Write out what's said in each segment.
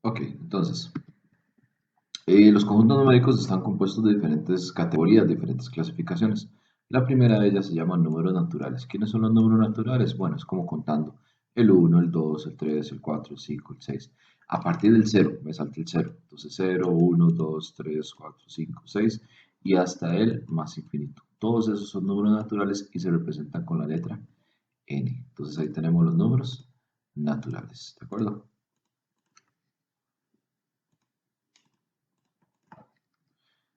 Ok, entonces, los conjuntos numéricos están compuestos de diferentes categorías, diferentes clasificaciones. La primera de ellas se llama números naturales. ¿Quiénes son los números naturales? Bueno, es como contando el 1, el 2, el 3, el 4, el 5, el 6. A partir del 0, me salta el 0. Entonces 0, 1, 2, 3, 4, 5, 6 y hasta el más infinito. Todos esos son números naturales y se representan con la letra n. Entonces ahí tenemos los números naturales, ¿de acuerdo?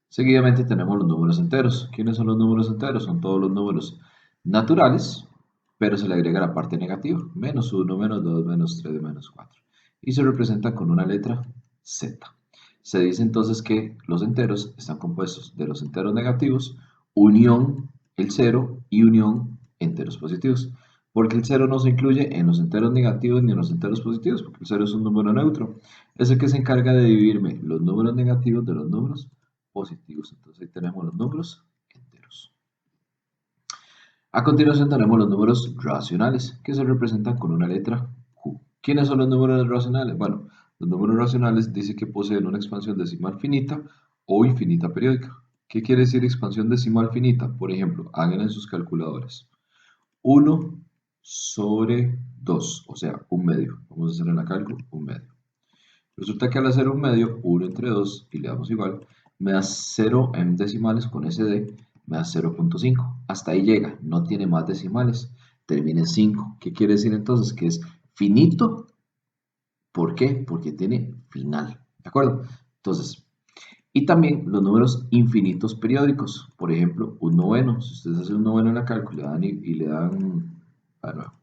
Seguidamente tenemos los números enteros. ¿Quiénes son los números enteros? Son todos los números naturales, pero se le agrega la parte negativa. Menos 1, menos 2, menos 3, menos 4. Y se representa con una letra Z. Se dice entonces que los enteros están compuestos de los enteros negativos, unión el 0 y unión enteros positivos. Porque el 0 no se incluye en los enteros negativos ni en los enteros positivos, porque el 0 es un número neutro. Es el que se encarga de dividirme los números negativos de los números positivos. Entonces ahí tenemos los números enteros. A continuación tenemos los números racionales, que se representan con una letra Q. ¿Quiénes son los números racionales? Bueno, los números racionales dice que poseen una expansión decimal finita o infinita periódica. ¿Qué quiere decir expansión decimal finita? Por ejemplo, hagan en sus calculadores. 1 sobre 2, o sea, un medio. Vamos a hacer en la cálculo un medio. Resulta que al hacer un medio, 1 entre 2, y le damos igual, me da 0 en decimales con SD, me da 0.5. Hasta ahí llega, no tiene más decimales, termina en 5. ¿Qué quiere decir entonces? Que es finito. ¿Por qué? Porque tiene final. ¿De acuerdo? Entonces, y también los números infinitos periódicos. Por ejemplo, un noveno. Si ustedes hacen un noveno en la cálculo y le dan, bueno,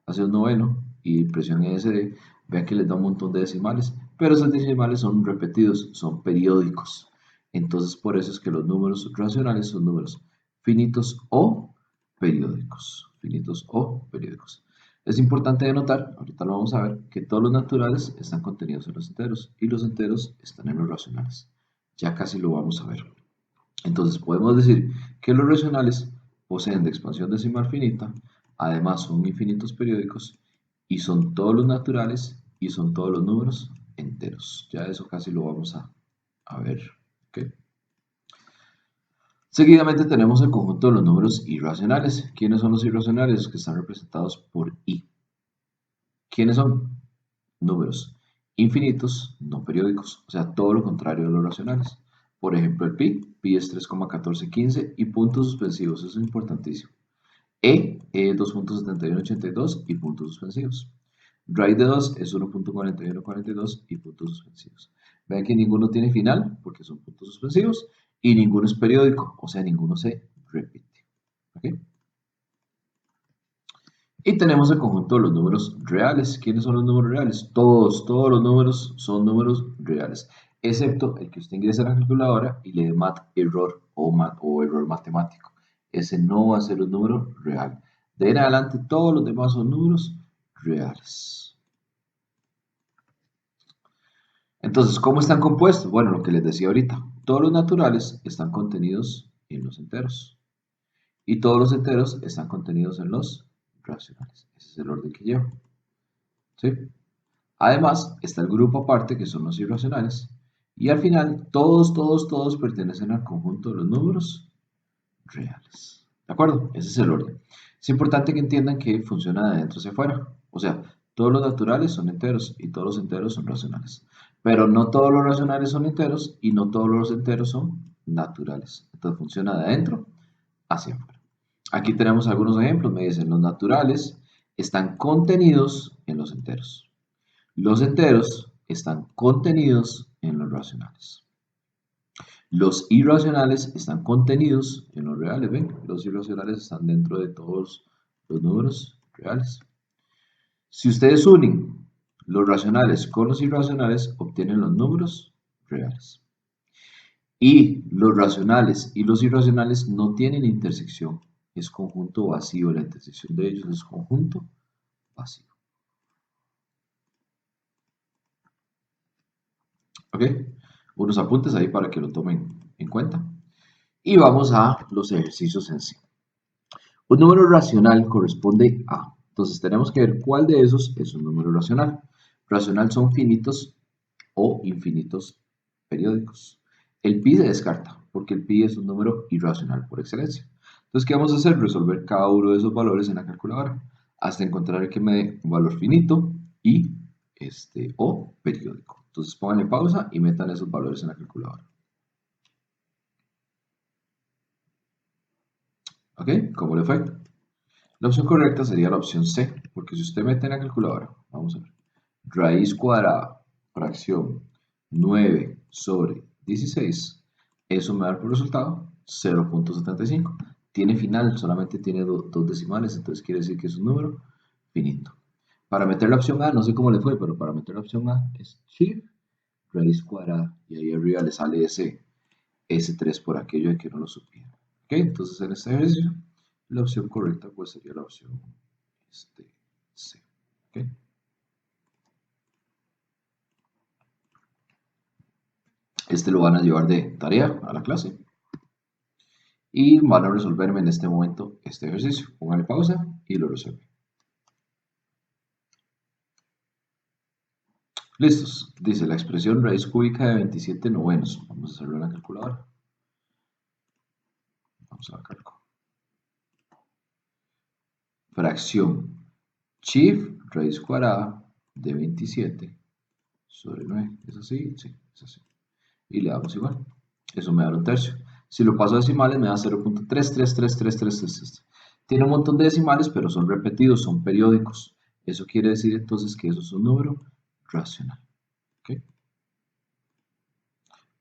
hace un noveno y presionan SD, vean que les da un montón de decimales, pero esos decimales son repetidos, son periódicos. Entonces, por eso es que los números racionales son números finitos o periódicos. Finitos o periódicos. Es importante denotar, ahorita lo vamos a ver, que todos los naturales están contenidos en los enteros y los enteros están en los racionales. Ya casi lo vamos a ver. Entonces, podemos decir que los racionales poseen de expansión decimal finita, además son infinitos periódicos y son todos los naturales y son todos los números enteros. Ya eso casi lo vamos a ver. ¿Okay? Seguidamente tenemos el conjunto de los números irracionales. ¿Quiénes son los irracionales? Los que están representados por I. ¿Quiénes son? Números infinitos, no periódicos, o sea, todo lo contrario de los racionales. Por ejemplo, el pi es 3,1415 y puntos suspensivos, eso es importantísimo. Es 2.7182 y puntos suspensivos. Raíz de 2 es 1.4142 y puntos suspensivos. Vean que ninguno tiene final porque son puntos suspensivos y ninguno es periódico, o sea, ninguno se repite. ¿Okay? Y tenemos el conjunto de los números reales. ¿Quiénes son los números reales? Todos los números son números reales, excepto el que usted ingresa a la calculadora y le dé error o error matemático. Ese no va a ser un número real. De ahí en adelante, todos los demás son números reales. Entonces, ¿cómo están compuestos? Bueno, lo que les decía ahorita. Todos los naturales están contenidos en los enteros. Y todos los enteros están contenidos en los racionales. Ese es el orden que llevo. ¿Sí? Además, está el grupo aparte, que son los irracionales. Y al final, todos pertenecen al conjunto de los números reales. ¿De acuerdo? Ese es el orden. Es importante que entiendan que funciona de adentro hacia afuera. O sea, todos los naturales son enteros y todos los enteros son racionales. Pero no todos los racionales son enteros y no todos los enteros son naturales. Entonces funciona de adentro hacia afuera. Aquí tenemos algunos ejemplos. Me dicen, los naturales están contenidos en los enteros. Los enteros están contenidos en los racionales. Los irracionales están contenidos en los reales. ¿Ven? Los irracionales están dentro de todos los números reales. Si ustedes unen los racionales con los irracionales, obtienen los números reales. Y los racionales y los irracionales no tienen intersección. Es conjunto vacío. La intersección de ellos es conjunto vacío. ¿Ok? Unos apuntes ahí para que lo tomen en cuenta. Y vamos a los ejercicios en sí. Un número racional corresponde a. Entonces tenemos que ver cuál de esos es un número racional. Racional son finitos o infinitos periódicos. El pi se descarta, porque el pi es un número irracional por excelencia. Entonces, ¿qué vamos a hacer? Resolver cada uno de esos valores en la calculadora, hasta encontrar el que me dé un valor finito y o periódico. Entonces, pónganle pausa y metan esos valores en la calculadora. ¿Ok? ¿Cómo le fue? La opción correcta sería la opción C, porque si usted mete en la calculadora, vamos a ver, raíz cuadrada, fracción 9 sobre 16, eso me da por resultado 0.75. Tiene final, solamente tiene dos decimales, entonces quiere decir que es un número finito. Para meter la opción A, no sé cómo le fue, pero para meter la opción A es shift, raíz cuadrada, y ahí arriba le sale ese 3 por aquello de que no lo supiera. ¿Ok? Entonces en este ejercicio, la opción correcta pues sería la opción C. ¿Ok? Lo van a llevar de tarea a la clase y van a resolverme en este momento este ejercicio. Pónganle pausa y lo resuelven. Listos. Dice la expresión raíz cúbica de 27 novenos. Vamos a hacerlo en la calculadora. Vamos a la calculadora. Fracción shift raíz cuadrada de 27 sobre 9. ¿Es así? Sí, es así. Y le damos igual. Eso me da un tercio. Si lo paso a decimales me da 0.3333333. Tiene un montón de decimales, pero son repetidos, son periódicos. Eso quiere decir entonces que eso es un número racional. ¿Okay?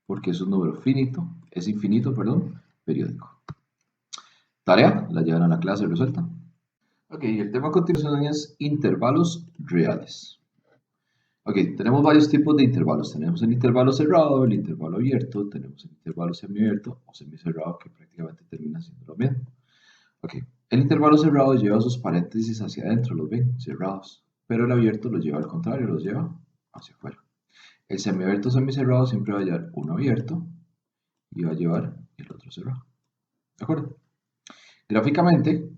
Porque es un número finito, es infinito, perdón, periódico. Tarea, la llevan a la clase resuelta. Ok, el tema a continuación es intervalos reales. Ok, tenemos varios tipos de intervalos. Tenemos el intervalo cerrado, el intervalo abierto, tenemos el intervalo semiabierto o semicerrado que prácticamente termina siendo lo mismo. Ok, el intervalo cerrado lleva sus paréntesis hacia adentro, los ven, cerrados. Pero el abierto los lleva al contrario, los lleva hacia afuera. El semiabierto semicerrado siempre va a llevar uno abierto y va a llevar el otro cerrado. ¿De acuerdo? Gráficamente,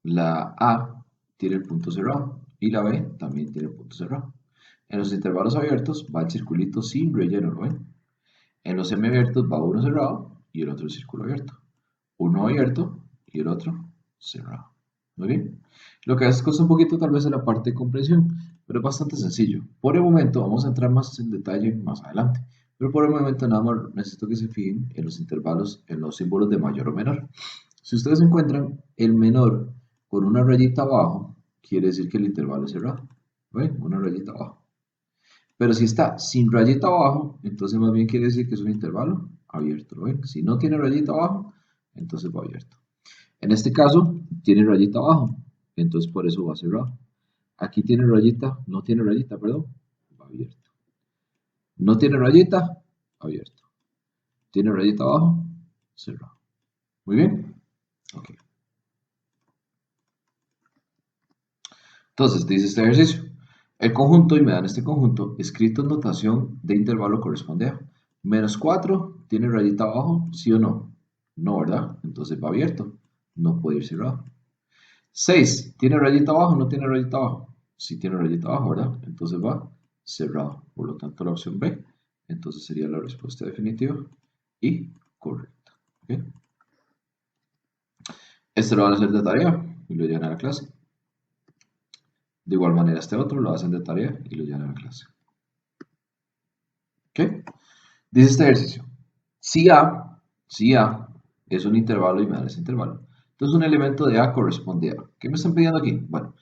la A tiene el punto cerrado y la B también tiene el punto cerrado. En los intervalos abiertos va el circulito sin relleno, ¿lo ven? En los semiabiertos va uno cerrado y el otro círculo abierto. Uno abierto y el otro cerrado. Muy bien. Lo que a veces cuesta un poquito tal vez en la parte de comprensión, pero es bastante sencillo. Por el momento vamos a entrar más en detalle más adelante. Pero por el momento nada más necesito que se fijen en los intervalos, en los símbolos de mayor o menor. Si ustedes encuentran el menor con una rayita abajo, quiere decir que el intervalo es cerrado. ¿Ven? Una rayita abajo. Pero si está sin rayita abajo, entonces más bien quiere decir que es un intervalo abierto. ¿Lo ven? Si no tiene rayita abajo, entonces va abierto. En este caso, tiene rayita abajo, entonces por eso va cerrado. Aquí tiene rayita, no tiene rayita, perdón, va abierto. No tiene rayita, abierto. Tiene rayita abajo, cerrado. Muy bien. Ok. Entonces, dice este ejercicio. El conjunto, y me dan este conjunto, escrito en notación de intervalo corresponde a menos 4, ¿tiene rayita abajo? ¿Sí o no? No, ¿verdad? Entonces va abierto. No puede ir cerrado. 6, ¿tiene rayita abajo? ¿No tiene rayita abajo? Sí tiene rayita abajo, ¿verdad? Entonces va cerrado. Por lo tanto, la opción B, entonces sería la respuesta definitiva y correcta. ¿Okay? Este lo van a hacer de tarea y lo llevan a la clase. De igual manera, este otro lo hacen de tarea y lo llevan a la clase. ¿Ok? Dice este ejercicio. Si A es un intervalo y me dan ese intervalo. Entonces un elemento de A corresponde a. ¿Qué me están pidiendo aquí? Bueno,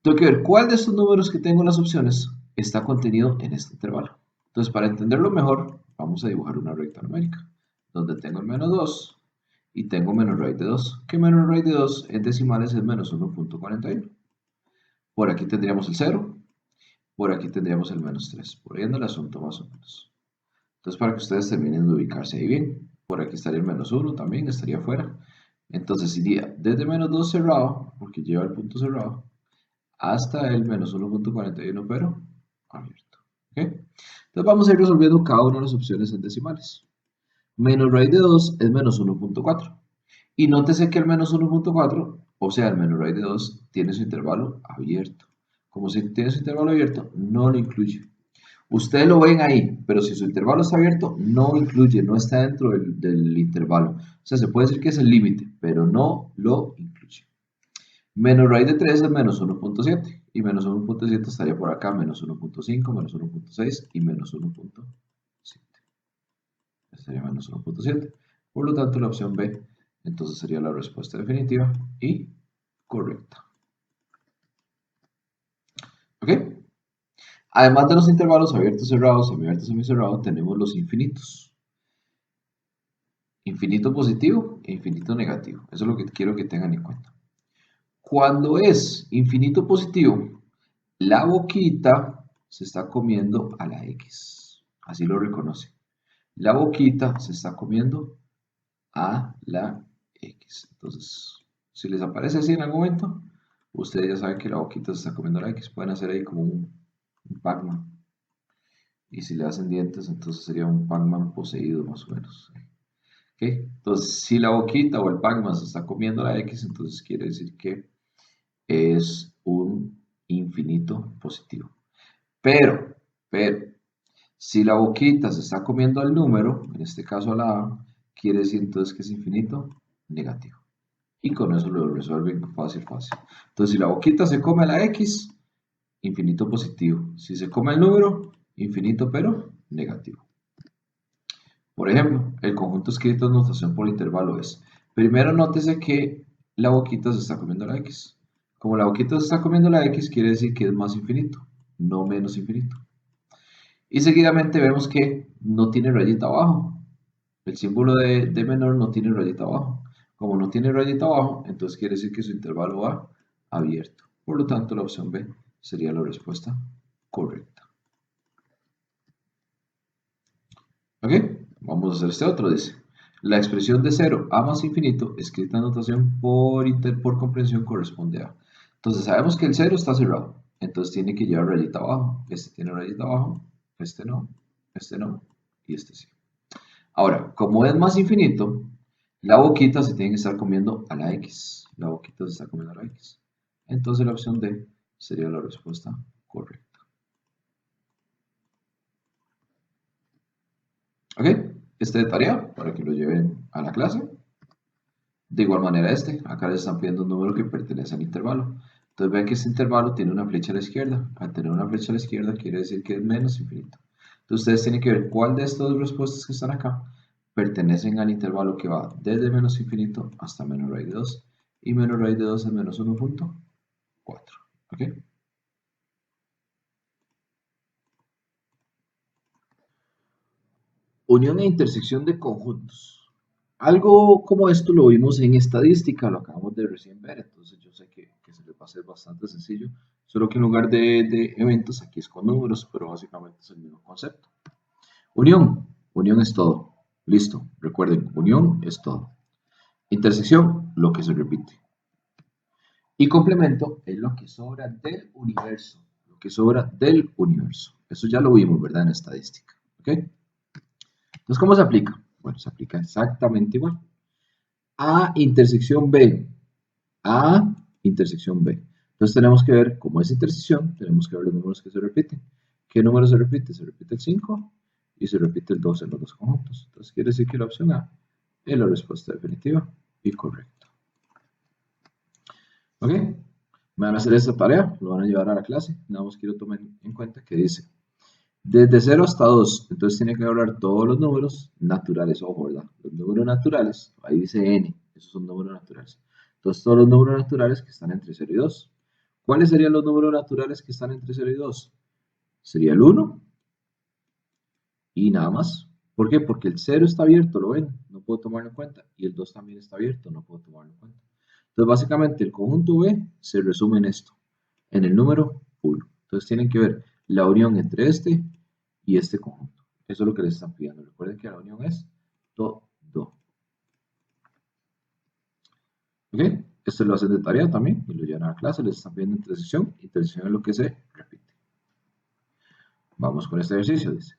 tengo que ver cuál de estos números que tengo en las opciones está contenido en este intervalo. Entonces, para entenderlo mejor, vamos a dibujar una recta numérica, donde tengo el menos 2 y tengo menos raíz de 2. ¿Qué menos raíz de 2 en decimales es menos 1.41? Por aquí tendríamos el 0, por aquí tendríamos el menos 3. Por ahí anda el asunto más o menos. Entonces, para que ustedes terminen de ubicarse ahí bien, por aquí estaría el menos 1 también, estaría afuera. Entonces, iría desde menos 2 cerrado, porque lleva el punto cerrado, hasta el menos 1.41, pero abierto. ¿Okay? Entonces vamos a ir resolviendo cada una de las opciones en decimales. Menos raíz de 2 es menos 1.4. Y nótese que el menos 1.4, o sea, el menos raíz de 2, tiene su intervalo abierto. Como si tiene su intervalo abierto, no lo incluye. Ustedes lo ven ahí, pero si su intervalo está abierto, no incluye, no está dentro del intervalo. O sea, se puede decir que es el límite, pero no lo incluye. Menos raíz de 3 es menos 1.7. Y menos 1.7 estaría por acá, menos 1.5, menos 1.6 y menos 1.7. Estaría menos 1.7. Por lo tanto, la opción B, entonces sería la respuesta definitiva y correcta. ¿Ok? Además de los intervalos abiertos, cerrados, semiabiertos, semicerrados, tenemos los infinitos. Infinito positivo e infinito negativo. Eso es lo que quiero que tengan en cuenta. Cuando es infinito positivo, la boquita se está comiendo a la X. Así lo reconoce. La boquita se está comiendo a la X. Entonces, si les aparece así en algún momento, ustedes ya saben que la boquita se está comiendo a la X. Pueden hacer ahí como un Pac-Man. Y si le hacen dientes, entonces sería un Pac-Man poseído más o menos. ¿Okay? Entonces, si la boquita o el Pac-Man se está comiendo la X, entonces quiere decir que es un infinito positivo. Pero, si la boquita se está comiendo al número, en este caso a la A, quiere decir entonces que es infinito negativo. Y con eso lo resuelven fácil. Entonces, si la boquita se come a la X, infinito positivo. Si se come el número, infinito pero negativo. Por ejemplo, el conjunto escrito en notación por intervalo es, primero nótese que la boquita se está comiendo la X. Como la boquita se está comiendo la X, quiere decir que es más infinito, no menos infinito. Y seguidamente vemos que no tiene rayita abajo. El símbolo de menor no tiene rayita abajo. Como no tiene rayita abajo, entonces quiere decir que su intervalo va abierto. Por lo tanto, la opción B sería la respuesta correcta. ¿Ok? Vamos a hacer este otro, dice. La expresión de 0 a más infinito, escrita en notación por comprensión, corresponde a. Entonces sabemos que el 0 está cerrado. Entonces tiene que llevar rayita abajo. Este tiene rayita abajo, este no y este sí. Ahora, como es más infinito, la boquita se tiene que estar comiendo a la X. La boquita se está comiendo a la X. Entonces la opción D sería la respuesta correcta. ¿Ok? Este de tarea para que lo lleven a la clase. De igual manera acá les están pidiendo un número que pertenece al intervalo. Entonces ven que este intervalo tiene una flecha a la izquierda. Al tener una flecha a la izquierda quiere decir que es menos infinito. Entonces ustedes tienen que ver cuál de estas dos respuestas que están acá pertenecen al intervalo que va desde menos infinito hasta menos raíz de 2. Y menos raíz de 2 es menos 1.4. ¿Ok? Unión e intersección de conjuntos. Algo como esto lo vimos en estadística, lo acabamos de recién ver, entonces yo sé que se les va a hacer bastante sencillo, solo que en lugar de eventos aquí es con números, pero básicamente es el mismo concepto. Unión es todo. Listo, recuerden, unión es todo. Intersección, lo que se repite. Y complemento es lo que sobra del universo. Lo que sobra del universo. Eso ya lo vimos, ¿verdad? En estadística. ¿Ok? Entonces, ¿cómo se aplica? Bueno, se aplica exactamente igual. A intersección B. A intersección B. Entonces tenemos que ver cómo es intersección, tenemos que ver los números que se repiten. ¿Qué número se repite? Se repite el 5 y se repite el 2 en los dos conjuntos. Entonces quiere decir que la opción A es la respuesta definitiva y correcta. ¿Ok? Me van a hacer esta tarea, lo van a llevar a la clase. Nada más quiero tomar en cuenta que dice desde 0 hasta 2, entonces tiene que hablar todos los números naturales, ojo, ¿verdad? Los números naturales, ahí dice n, esos son números naturales. Entonces todos los números naturales que están entre 0 y 2. ¿Cuáles serían los números naturales que están entre 0 y 2? Sería el 1 y nada más. ¿Por qué? Porque el 0 está abierto, ¿lo ven? No puedo tomarlo en cuenta. Y el 2 también está abierto, no puedo tomarlo en cuenta. Entonces básicamente el conjunto B se resume en esto, en el número 1. Entonces tienen que ver la unión entre este y este conjunto. Eso es lo que les están pidiendo. Recuerden que la unión es todo. ¿Ok? Esto lo hacen de tarea también y lo llevan a la clase. Les están pidiendo intersección. Intersección es lo que se repite. Vamos con este ejercicio. Dice: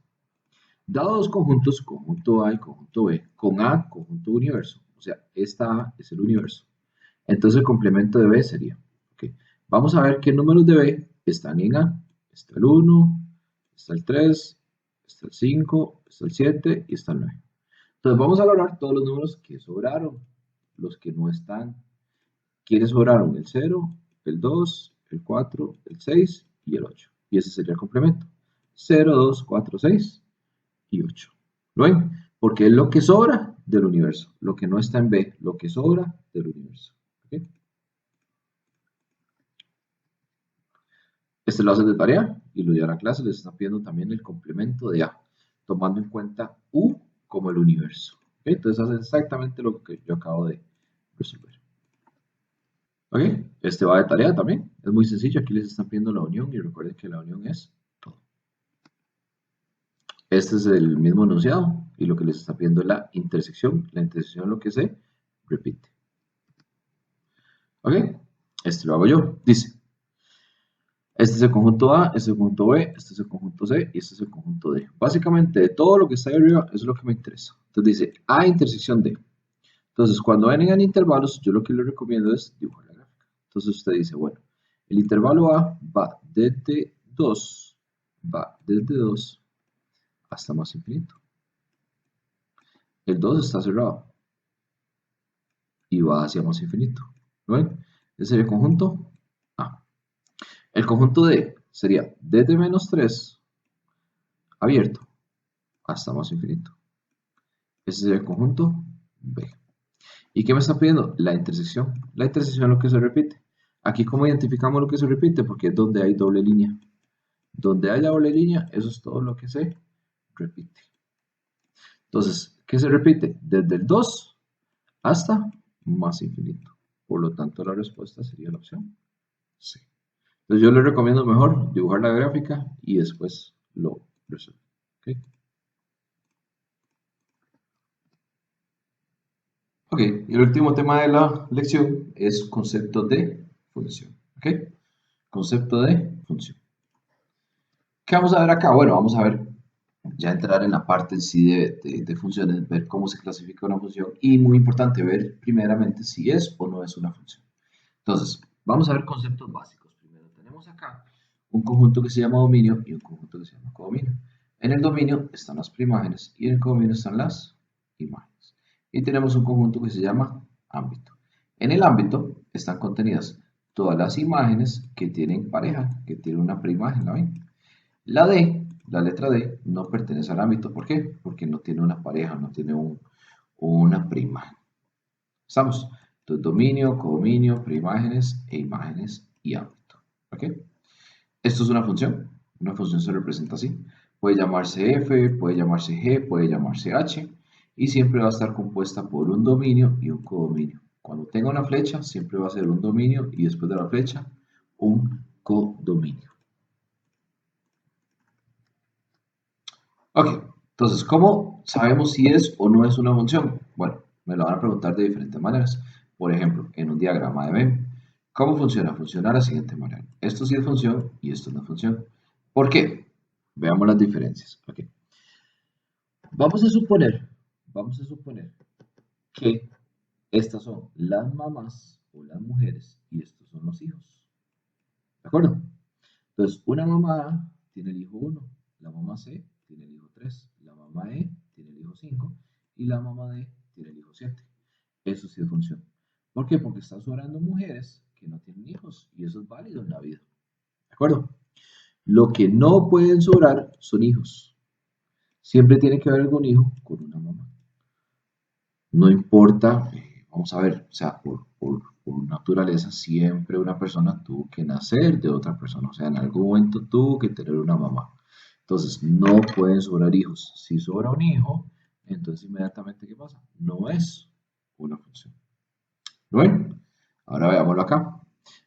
dado dos conjuntos, conjunto A y conjunto B, con A, conjunto universo. O sea, esta A es el universo. Entonces el complemento de B sería, okay, vamos a ver qué números de B están en A. Está el 1, está el 3, está el 5, está el 7 y está el 9. Entonces vamos a agarrar todos los números que sobraron, los que no están. ¿Quiénes sobraron? El 0, el 2, el 4, el 6 y el 8. Y ese sería el complemento. 0, 2, 4, 6 y 8. ¿Lo ven? Porque es lo que sobra del universo. Lo que no está en B, lo que sobra del universo. ¿Okay? Este lo hacen de tarea y lo llevan a clase. Les están pidiendo también el complemento de A, tomando en cuenta U como el universo. ¿Okay? Entonces hacen exactamente lo que yo acabo de resolver. ¿Ok? Este va de tarea también. Es muy sencillo. Aquí les están pidiendo la unión y recuerden que la unión es todo. Este es el mismo enunciado y lo que les está pidiendo es la intersección. La intersección es lo que se repite. ¿Ok? Este lo hago yo. Dice, este es el conjunto A, este es el conjunto B, este es el conjunto C y este es el conjunto D. Básicamente, de todo lo que está ahí arriba es lo que me interesa. Entonces dice A intersección D. Entonces, cuando vengan intervalos, yo lo que les recomiendo es dibujar la gráfica. Entonces usted dice, bueno, el intervalo A va desde 2 hasta más infinito. El 2 está cerrado y va hacia más infinito. ¿Lo ven? Ese sería el conjunto A. El conjunto D sería desde menos 3 abierto hasta más infinito. Ese sería el conjunto B. ¿Y qué me está pidiendo? La intersección. La intersección es lo que se repite. Aquí, ¿cómo identificamos lo que se repite? Porque es donde hay doble línea. Donde haya doble línea, eso es todo lo que se repite. Entonces, ¿qué se repite? Desde el 2 hasta más infinito. Por lo tanto, la respuesta sería la opción C. Entonces, yo les recomiendo mejor dibujar la gráfica y después lo resuelvo. ¿Okay? Ok, y el último tema de la lección es concepto de función. ¿Ok? Concepto de función. ¿Qué vamos a ver acá? Bueno, vamos a ver, ya entrar en la parte en sí de funciones, ver cómo se clasifica una función y muy importante ver primeramente si es o no es una función. Entonces, vamos a ver conceptos básicos. Primero tenemos acá un conjunto que se llama dominio y un conjunto que se llama codominio. En el dominio están las primígenes y en el codominio están las imágenes. Y tenemos un conjunto que se llama ámbito. En el ámbito están contenidas todas las imágenes que tienen pareja, que tienen una primígena, ¿la ven? La D, la letra D, no pertenece al ámbito. ¿Por qué? Porque no tiene una pareja, no tiene una prima. ¿Estamos? Entonces, dominio, codominio, primígenes e imágenes y ámbito. ¿Ok? Esto es una función. Una función se representa así. Puede llamarse F, puede llamarse G, puede llamarse H. Y siempre va a estar compuesta por un dominio y un codominio. Cuando tenga una flecha, siempre va a ser un dominio y después de la flecha, un codominio. Ok, entonces, ¿cómo sabemos si es o no es una función? Bueno, me lo van a preguntar de diferentes maneras. Por ejemplo, en un diagrama de Venn. ¿Cómo funciona? Funciona de la siguiente manera. Esto sí es función y esto no es función. ¿Por qué? Veamos las diferencias. Okay. Vamos a suponer que estas son las mamás o las mujeres y estos son los hijos. ¿De acuerdo? Entonces, una mamá A tiene el hijo 1, la mamá C tiene el hijo 3, la mamá E tiene el hijo 5 y la mamá D tiene el hijo 7. Eso sí es función. ¿Por qué? Porque están sobrando mujeres que no tienen hijos y eso es válido en la vida. ¿De acuerdo? Lo que no pueden sobrar son hijos. Siempre tiene que haber algún hijo con una mamá. No importa, vamos a ver, o sea, por naturaleza siempre una persona tuvo que nacer de otra persona, o sea, en algún momento tuvo que tener una mamá. Entonces, no pueden sobrar hijos. Si sobra un hijo, entonces inmediatamente, ¿qué pasa? No es una función. Bueno, ahora veámoslo acá.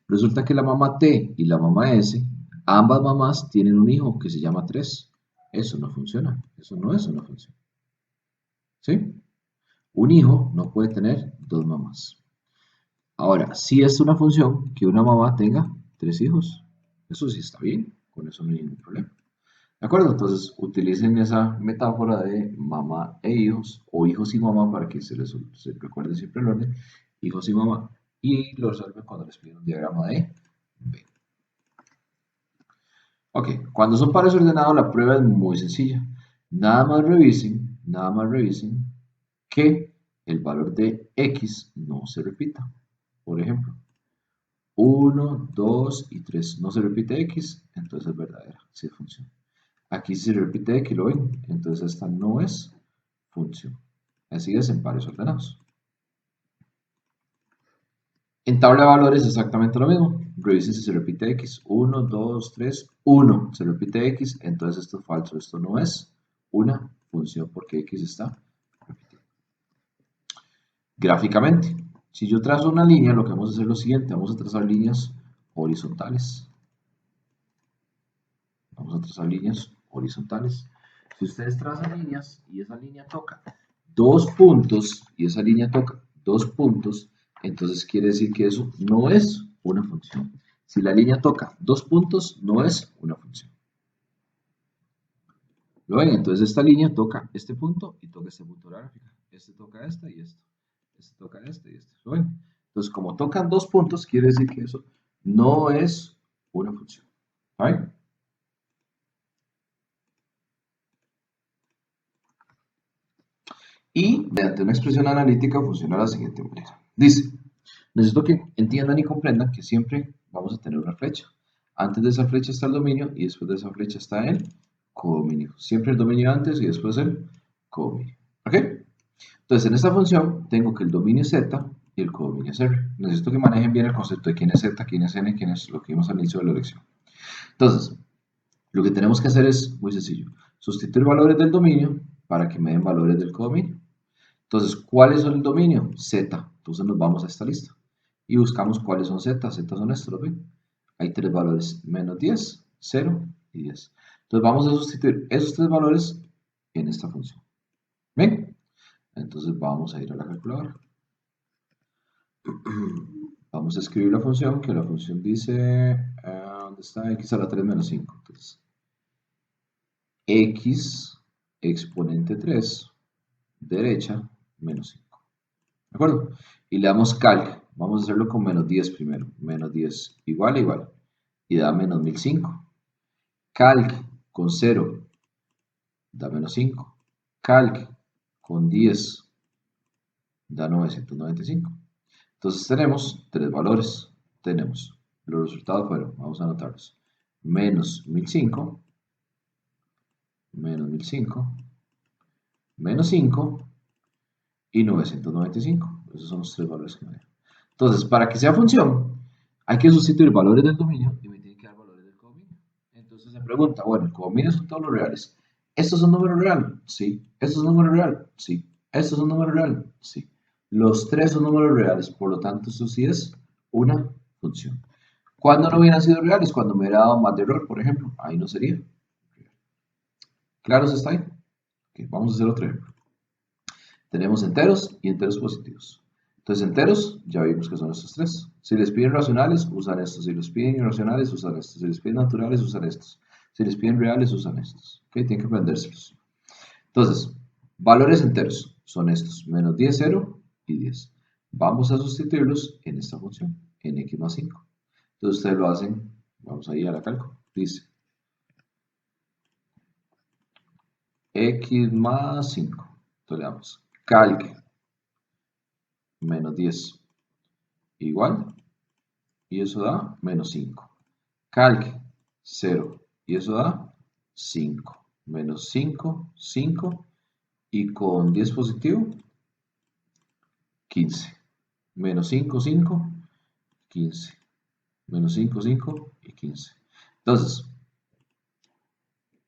Resulta que la mamá T y la mamá S, ambas mamás tienen un hijo que se llama 3. Eso no funciona. Eso no es una función. ¿Sí? Un hijo no puede tener dos mamás. Ahora, sí es una función que una mamá tenga 3 hijos. Eso sí está bien. Con eso no hay ningún problema. ¿De acuerdo? Entonces, utilicen esa metáfora de mamá e hijos, o hijos y mamá, para que se recuerde siempre el orden, hijos y mamá, y lo resuelven cuando les piden un diagrama de B. Ok, cuando son pares ordenados la prueba es muy sencilla. Nada más revisen que el valor de x no se repita. Por ejemplo, 1, 2 y 3 no se repite x, entonces es verdadera, sí es función. Aquí se repite x, ¿lo ven? Entonces esta no es función. Así es en pares ordenados. En tabla de valores es exactamente lo mismo. Revisen si se repite x. 1, 2, 3, 1. Se repite x, entonces esto es falso. Esto no es una función porque x está repitido. Gráficamente, si yo trazo una línea, lo que vamos a hacer es lo siguiente. Vamos a trazar líneas horizontales. Vamos a trazar líneas horizontales. Si ustedes trazan líneas y esa línea toca dos puntos y esa línea toca dos puntos, entonces quiere decir que eso no es una función. Si la línea toca dos puntos, no es una función. ¿Lo ven? Entonces esta línea toca este punto y toca este punto de la gráfica. Este toca este y esto. Este toca este y este. ¿Lo ven? Entonces como tocan dos puntos, quiere decir que eso no es una función. ¿Right? Y mediante una expresión analítica funciona de la siguiente manera. Dice, necesito que entiendan y comprendan que siempre vamos a tener una flecha. Antes de esa flecha está el dominio y después de esa flecha está el codominio. Siempre el dominio antes y después el codominio. ¿Ok? Entonces, en esta función tengo que el dominio es z y el codominio es r. Necesito que manejen bien el concepto de quién es z, quién es n, quién es lo que vimos al inicio de la lección. Entonces, lo que tenemos que hacer es muy sencillo. Sustituir valores del dominio para que me den valores del codominio. Entonces, ¿cuál es el dominio? Z. Entonces nos vamos a esta lista y buscamos cuáles son Z. Z son estos, ¿ven? Hay tres valores, menos 10, 0 y 10. Entonces vamos a sustituir esos tres valores en esta función. ¿Ven? Entonces vamos a ir a la calculadora. Vamos a escribir la función, que la función dice, ¿dónde está? X a la 3 menos 5. Entonces, X exponente 3, derecha, menos 5. ¿De acuerdo? Y le damos calc. Vamos a hacerlo con menos 10 primero. Menos 10 igual a igual. Y da menos 1005. Calc con 0 da menos 5. Calc con 10 da 995. Entonces tenemos tres valores. Tenemos, los resultados fueron, vamos a anotarlos, menos 1005, menos 1005, menos 5 y 995. Esos son los tres valores que me dieron. Entonces, para que sea función, hay que sustituir valores del dominio y me tiene que dar valores del codominio. Entonces se pregunta, bueno, el codominio son todos los reales. ¿Estos son números reales? Sí. ¿Estos son números reales? Sí. ¿Estos son números reales? Sí. Los tres son números reales, por lo tanto, esto sí es una función. ¿Cuándo no hubieran sido reales? Cuando me hubiera dado más de error, por ejemplo. Ahí no sería. ¿Claro se está ahí? Okay, vamos a hacer otro ejemplo. Tenemos enteros y enteros positivos. Entonces, enteros, ya vimos que son estos tres. Si les piden racionales, usan estos. Si les piden irracionales, usan estos. Si les piden naturales, usan estos. Si les piden reales, usan estos. ¿Ok? Tienen que aprendérselos. Entonces, valores enteros son estos. Menos 10, 0 y 10. Vamos a sustituirlos en esta función, en x más 5. Entonces, ustedes lo hacen, vamos a ir a la cálculo. Dice, x más 5. Entonces, le damos calc menos 10 igual, y eso da menos 5. Calc 0 y eso da 5. Menos 5, 5 y con 10 positivo 15. Menos 5, 5, 15. Menos 5, 5 y 15. Entonces,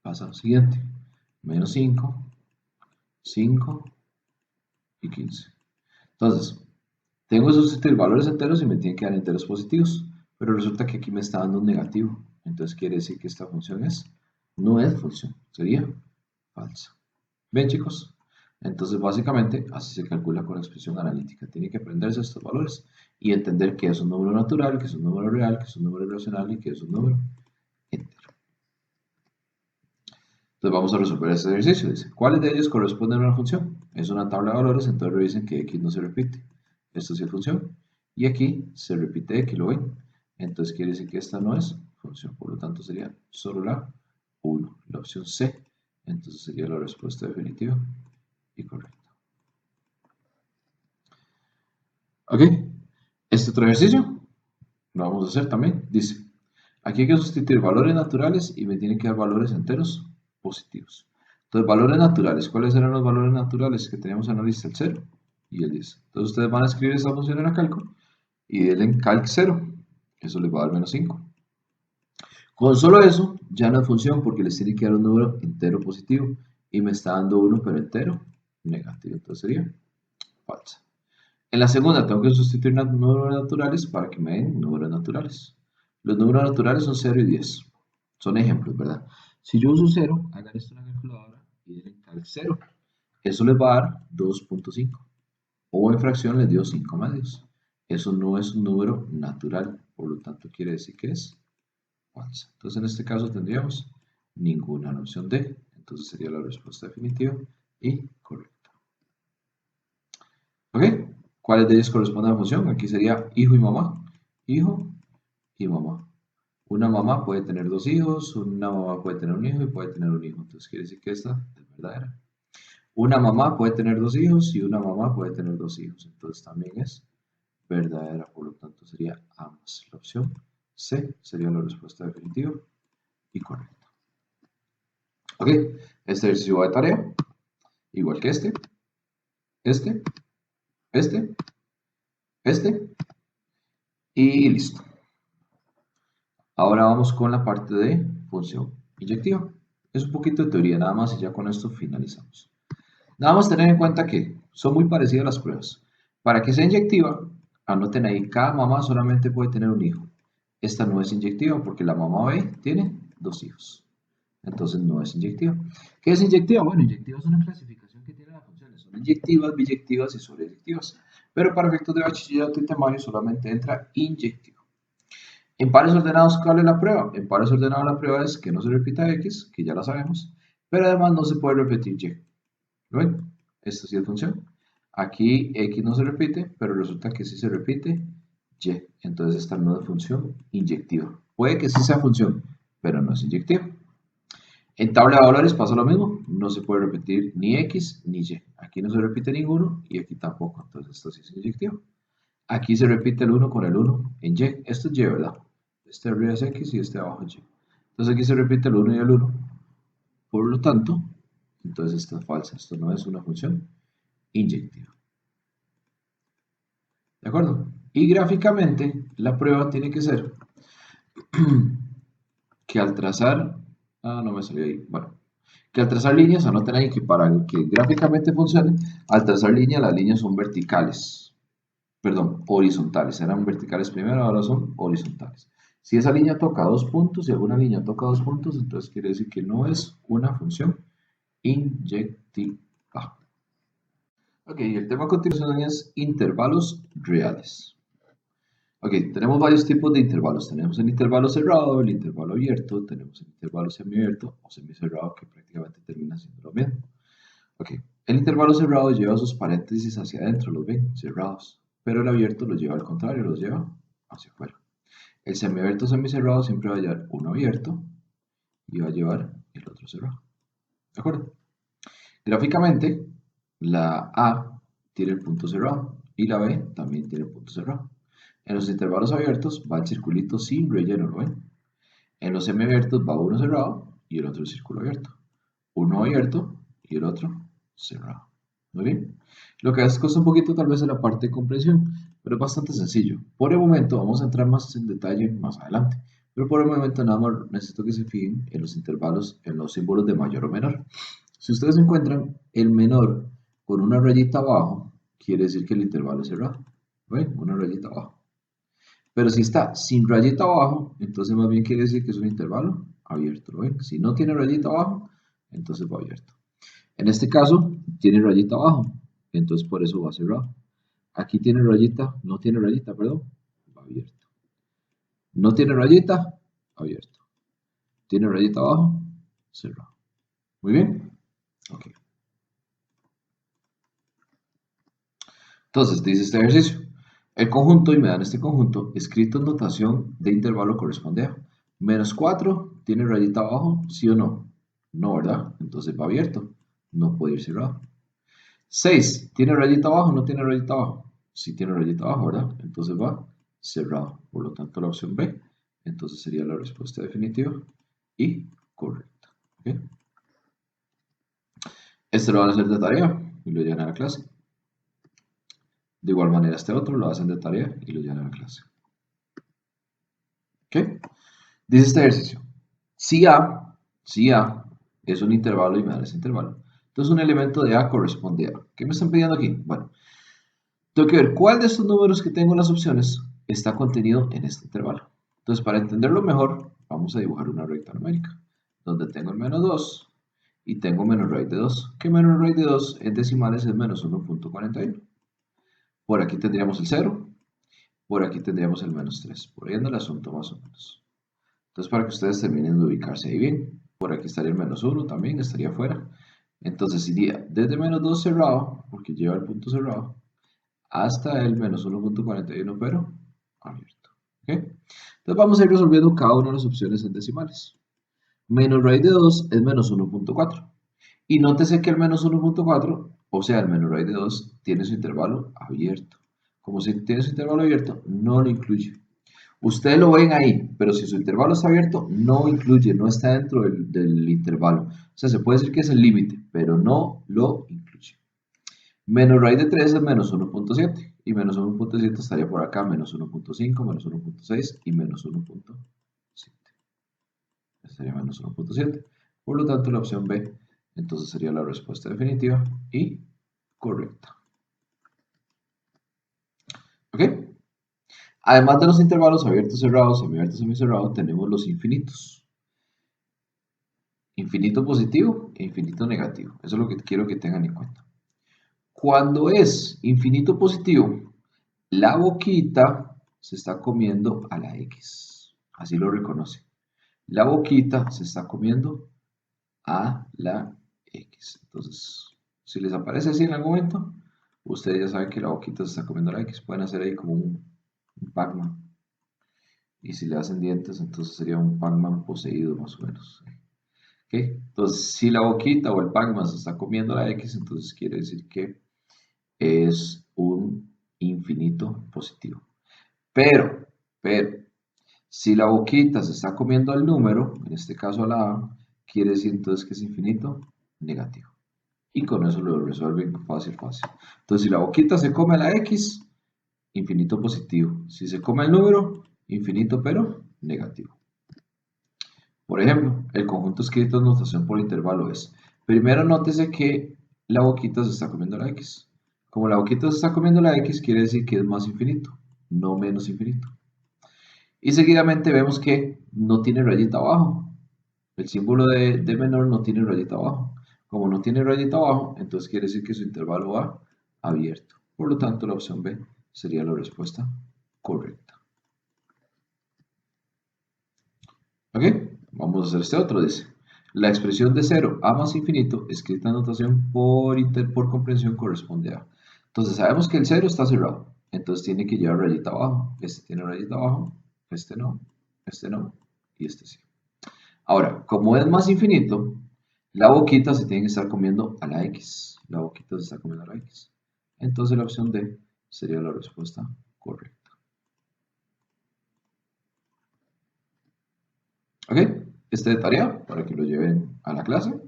pasa lo siguiente. Menos 5, 5 y 15. Entonces, tengo que sustituir valores enteros y me tienen que dar enteros positivos. Pero resulta que aquí me está dando un negativo. Entonces quiere decir que esta función no es función. Sería falsa. ¿Ven, chicos? Entonces, básicamente, así se calcula con la expresión analítica. Tiene que aprenderse estos valores y entender que es un número natural, que es un número real, que es un número racional y que es un número entero. Entonces, vamos a resolver este ejercicio. Dice, ¿cuáles de ellos corresponden a una función? Es una tabla de valores, entonces revisen que x no se repite. Esto sí es función. Y aquí se repite x, ¿lo ven? Entonces, quiere decir que esta no es función. función. Por lo tanto, sería solo la 1, la opción C. Entonces sería la respuesta definitiva y correcta. Ok, este otro ejercicio lo vamos a hacer también. Dice, aquí hay que sustituir valores naturales y me tienen que dar valores enteros positivos. Entonces, valores naturales. ¿Cuáles eran los valores naturales que teníamos en la lista? El 0 y el 10. Entonces, ustedes van a escribir esta función en la calco y denle en calc 0. Eso les va a dar menos 5. Con solo eso, ya no es función porque les tiene que dar un número entero positivo y me está dando 1 pero entero negativo. Entonces sería falsa. En la segunda tengo que sustituir números naturales para que me den números naturales. Los números naturales son 0 y 10. Son ejemplos, ¿verdad? Si yo uso 0, hagan esto en la calculadora y den en calc 0. Eso les va a dar 2.5. O en fracción les dio 5 medios. Eso no es un número natural, por lo tanto quiere decir que es falsa. Entonces en este caso tendríamos ninguna, la opción D. Entonces sería la respuesta definitiva y correcta. ¿Ok? ¿Cuáles de ellos corresponden a la función? Aquí sería hijo y mamá. Hijo y mamá. Una mamá puede tener dos hijos, una mamá puede tener un hijo y puede tener un hijo. Entonces quiere decir que esta es verdadera. Una mamá puede tener dos hijos y una mamá puede tener dos hijos. Entonces también es verdadera. Por lo tanto sería ambas. La opción C sería la respuesta definitiva y correcta. Ok, este ejercicio va de tarea. Igual que este, este, este y listo. Ahora vamos con la parte de función inyectiva. Es un poquito de teoría nada más y ya con esto finalizamos. Nada más tener en cuenta que son muy parecidas las pruebas. Para que sea inyectiva, anoten ahí, cada mamá solamente puede tener un hijo. Esta no es inyectiva porque la mamá B tiene dos hijos. Entonces no es inyectiva. ¿Qué es inyectiva? Bueno, inyectiva es una clasificación que tiene las funciones. Son inyectivas, biyectivas y sobreyectivas. Pero para efectos de bachillerato y temario solamente entra inyectiva. En pares ordenados, ¿cuál es la prueba? En pares ordenados la prueba es que no se repita X, que ya la sabemos, pero además no se puede repetir Y. ¿Lo ven? Esta sí es función. Aquí X no se repite, pero resulta que sí se repite Y. Entonces esta no es función inyectiva. Puede que sí sea función, pero no es inyectiva. En tabla de valores pasa lo mismo. No se puede repetir ni X ni Y. Aquí no se repite ninguno y aquí tampoco. Entonces esto sí es inyectivo. Aquí se repite el 1 con el 1 en Y. Esto es Y, ¿verdad? Este arriba es X y este abajo es Y. Entonces aquí se repite el 1 y el 1. Por lo tanto, entonces esto es falsa. Esto no es una función inyectiva. ¿De acuerdo? Y gráficamente la prueba tiene que ser que al trazar... Ah, no me salió ahí. Bueno, que al trazar líneas, anoten ahí que para que gráficamente funcione, al trazar líneas, las líneas son verticales. Perdón, horizontales. Eran verticales primero, ahora son horizontales. Si esa línea toca dos puntos y alguna línea toca dos puntos, entonces quiere decir que no es una función inyectiva. Ok, el tema a continuación es intervalos reales. Ok, tenemos varios tipos de intervalos. Tenemos el intervalo cerrado, el intervalo abierto, tenemos el intervalo semiabierto o semicerrado que prácticamente termina siendo lo mismo. Ok, el intervalo cerrado lleva sus paréntesis hacia adentro, los ven, cerrados. Pero el abierto los lleva al contrario, los lleva hacia afuera. El semiabierto o semicerrado siempre va a llevar uno abierto y va a llevar el otro cerrado. ¿De acuerdo? Gráficamente, la A tiene el punto cerrado y la B también tiene el punto cerrado. En los intervalos abiertos va el circulito sin relleno, ¿lo ven? En los semiabiertos va uno cerrado y el otro círculo abierto. Uno abierto y el otro cerrado. Muy bien. Lo que hace cuesta un poquito tal vez en la parte de comprensión, pero es bastante sencillo. Por el momento vamos a entrar más en detalle más adelante. Pero por el momento nada más necesito que se fijen en los intervalos, en los símbolos de mayor o menor. Si ustedes encuentran el menor con una rayita abajo, quiere decir que el intervalo es cerrado. ¿Ven? Una rayita abajo. Pero si está sin rayita abajo, entonces más bien quiere decir que es un intervalo abierto. ¿Lo ven? Si no tiene rayita abajo, entonces va abierto. En este caso, tiene rayita abajo, entonces por eso va cerrado. Aquí tiene rayita, no tiene rayita, perdón, va abierto. No tiene rayita, abierto. Tiene rayita abajo, cerrado. Muy bien. Ok. Entonces, dice este ejercicio. El conjunto, y me dan este conjunto, escrito en notación de intervalo corresponde a. Menos 4 tiene rayita abajo, ¿sí o no? No, ¿verdad? Entonces va abierto, no puede ir cerrado. 6 tiene rayita abajo, no tiene rayita abajo. Sí tiene rayita abajo, ¿verdad? Entonces va cerrado. Por lo tanto, la opción B, entonces sería la respuesta definitiva y correcta. ¿Ok? Este lo van a hacer de tarea y lo llevan a la clase. De igual manera, este otro lo hacen de tarea y lo llevan a la clase. ¿Ok? Dice este ejercicio. Si A es un intervalo y me dan ese intervalo, entonces un elemento de A corresponde a. ¿Qué me están pidiendo aquí? Bueno, tengo que ver cuál de estos números que tengo en las opciones está contenido en este intervalo. Entonces, para entenderlo mejor, vamos a dibujar una recta numérica, donde tengo el menos 2 y tengo menos raíz de 2, que menos raíz de 2 en decimales es menos 1.41. Por aquí tendríamos el 0, por aquí tendríamos el menos 3, por ahí anda el asunto más o menos. Entonces, para que ustedes terminen de ubicarse ahí bien, por aquí estaría el menos 1 también, estaría fuera. Entonces iría desde menos 2 cerrado, porque lleva el punto cerrado, hasta el menos 1.41, pero abierto. ¿Ok? Entonces vamos a ir resolviendo cada una de las opciones en decimales. Menos raíz de 2 es menos 1.4. Y nótese que el menos 1.4, o sea, el menos raíz de 2, tiene su intervalo abierto. Como si tiene su intervalo abierto, no lo incluye. Ustedes lo ven ahí, pero si su intervalo está abierto, no incluye, no está dentro del intervalo. O sea, se puede decir que es el límite, pero no lo incluye. Menos raíz de 3 es menos 1.7 y menos 1.7 estaría por acá, menos 1.5, menos 1.6 y menos 1.7. Estaría menos 1.7. Por lo tanto, la opción B entonces sería la respuesta definitiva y correcta. ¿Ok? Además de los intervalos abiertos, cerrados, semiabiertos, semicerrados, tenemos los infinitos. Infinito positivo e infinito negativo. Eso es lo que quiero que tengan en cuenta. Cuando es infinito positivo, la boquita se está comiendo a la X. Así lo reconoce. La boquita se está comiendo a la X. Entonces, si les aparece así en algún momento, ustedes ya saben que la boquita se está comiendo a la X. Pueden hacer ahí como un Pac-Man. Y si le hacen dientes, entonces sería un Pac-Man poseído más o menos. ¿Ok? Entonces, si la boquita o el Pac-Man se está comiendo la X, entonces quiere decir que es un infinito positivo. Pero, si la boquita se está comiendo al número, en este caso a la A, quiere decir entonces que es infinito negativo. Y con eso lo resuelven fácil, fácil. Entonces, si la boquita se come a la X, infinito positivo. Si se come el número, infinito pero negativo. Por ejemplo, el conjunto escrito en notación por intervalo es, primero nótese que la boquita se está comiendo la X. Como la boquita se está comiendo la X, quiere decir que es más infinito, no menos infinito. Y seguidamente vemos que no tiene rayita abajo. El símbolo de menor no tiene rayita abajo. Como no tiene rayita abajo, entonces quiere decir que su intervalo va abierto. Por lo tanto, la opción B sería la respuesta correcta. ¿Ok? Vamos a hacer este otro, dice. La expresión de 0 a más infinito, escrita en notación por comprensión, corresponde a. Entonces sabemos que el 0 está cerrado, entonces tiene que llevar rayita abajo. Este tiene rayita abajo, este no, y este sí. Ahora, como es más infinito, la boquita se tiene que estar comiendo a la X. La boquita se está comiendo a la X. Entonces la opción D sería la respuesta correcta. ¿Ok? Este de tarea para que lo lleven a la clase.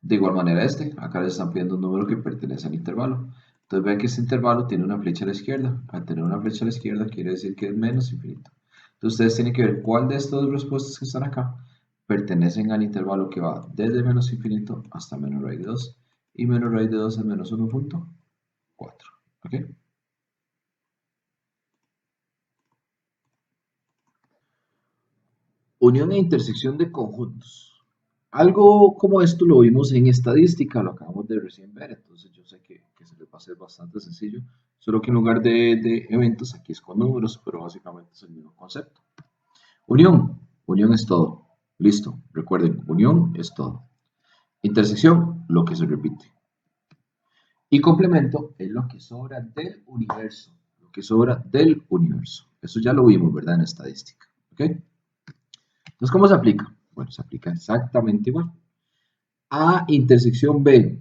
De igual manera acá les están pidiendo un número que pertenece al intervalo. Entonces ven que este intervalo tiene una flecha a la izquierda. Al tener una flecha a la izquierda quiere decir que es menos infinito. Entonces ustedes tienen que ver cuál de estas dos respuestas que están acá pertenecen al intervalo que va desde menos infinito hasta menos raíz de 2. Y menos raíz de 2 es menos 1.4. ¿Ok? Unión e intersección de conjuntos. Algo como esto lo vimos en estadística, lo acabamos de recién ver, entonces yo sé que se les va a hacer bastante sencillo, solo que en lugar de eventos aquí es con números, pero básicamente es el mismo concepto. Unión es todo. Listo, recuerden, unión es todo. Intersección, lo que se repite. Y complemento es lo que sobra del universo, lo que sobra del universo. Eso ya lo vimos, ¿verdad? En estadística. ¿Ok? Entonces, ¿cómo se aplica? Bueno, se aplica exactamente igual. A intersección B.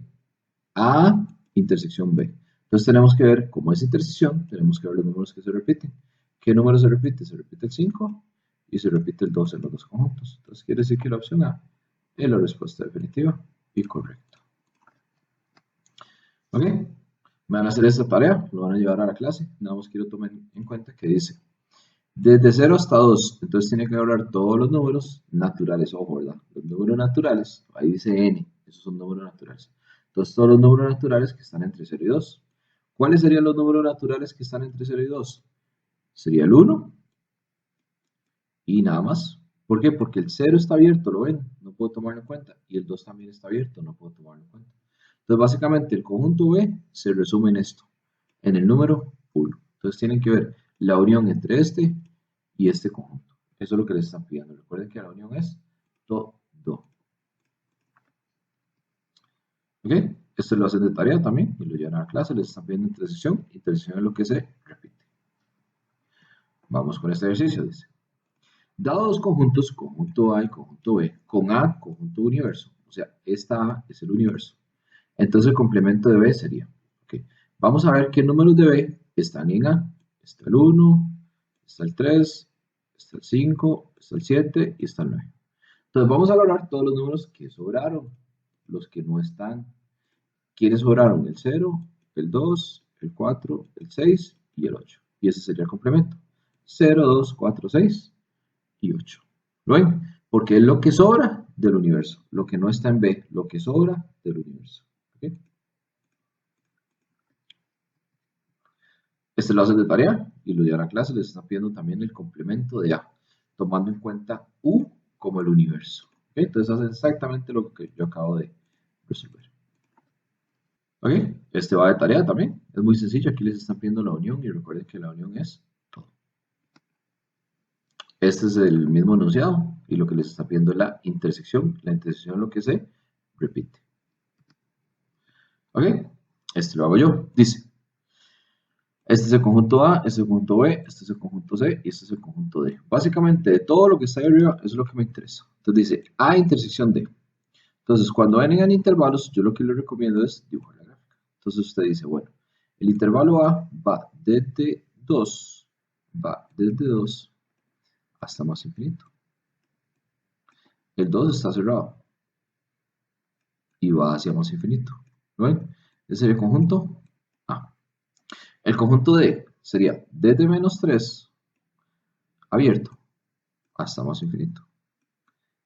A intersección B. Entonces tenemos que ver cómo es intersección, tenemos que ver los números que se repiten. ¿Qué número se repite? Se repite el 5 y se repite el 2 en los dos conjuntos. Entonces quiere decir que la opción A es la respuesta definitiva y correcta. ¿Ok? Me van a hacer esta tarea, lo van a llevar a la clase. Nada más quiero tomar en cuenta que dice desde 0 hasta 2, entonces tiene que hablar todos los números naturales, ojo, ¿verdad? Los números naturales, ahí dice n, esos son números naturales. Entonces todos los números naturales que están entre 0 y 2. ¿Cuáles serían los números naturales que están entre 0 y 2? Sería el 1 y nada más. ¿Por qué? Porque el 0 está abierto, ¿lo ven? No puedo tomarlo en cuenta. Y el 2 también está abierto, no puedo tomarlo en cuenta. Entonces básicamente el conjunto B se resume en esto, en el número 1. Entonces tienen que ver la unión entre este y este conjunto. Eso es lo que les están pidiendo. Recuerden que la unión es todo. ¿Ok? Esto lo hacen de tarea también y lo llevan a la clase. Les están pidiendo intersección. Intersección es lo que se repite. Vamos con este ejercicio. Dice: dado dos conjuntos, conjunto A y conjunto B, con A, conjunto universo. O sea, esta A es el universo. Entonces el complemento de B sería, ok, vamos a ver qué números de B están en A. Está el 1, está el 3, está el 5, está el 7 y está el 9. Entonces vamos a valorar todos los números que sobraron, los que no están. ¿Quiénes sobraron? El 0, el 2, el 4, el 6 y el 8. Y ese sería el complemento. 0, 2, 4, 6 y 8. ¿Lo ven? Porque es lo que sobra del universo. Lo que no está en B, lo que sobra del universo. ¿Okay? Este lo hacen de tarea y lo llevan a clase. Les están pidiendo también el complemento de A, tomando en cuenta U como el universo. ¿Okay? Entonces hacen exactamente lo que yo acabo de resolver. ¿Ok? Este va de tarea también. Es muy sencillo. Aquí les están pidiendo la unión y recuerden que la unión es todo. Este es el mismo enunciado y lo que les está pidiendo es la intersección. La intersección es lo que se repite. ¿Ok? Este lo hago yo. Dice: este es el conjunto A, este es el conjunto B, este es el conjunto C y este es el conjunto D. Básicamente, de todo lo que está ahí arriba, eso es lo que me interesa. Entonces dice A intersección D. Entonces, cuando vengan intervalos, yo lo que les recomiendo es dibujar la gráfica. Entonces usted dice, bueno, el intervalo A va desde 2 hasta más infinito. El 2 está cerrado y va hacia más infinito. ¿Lo ven? Ese sería el conjunto A. El conjunto D sería desde menos 3 abierto hasta más infinito.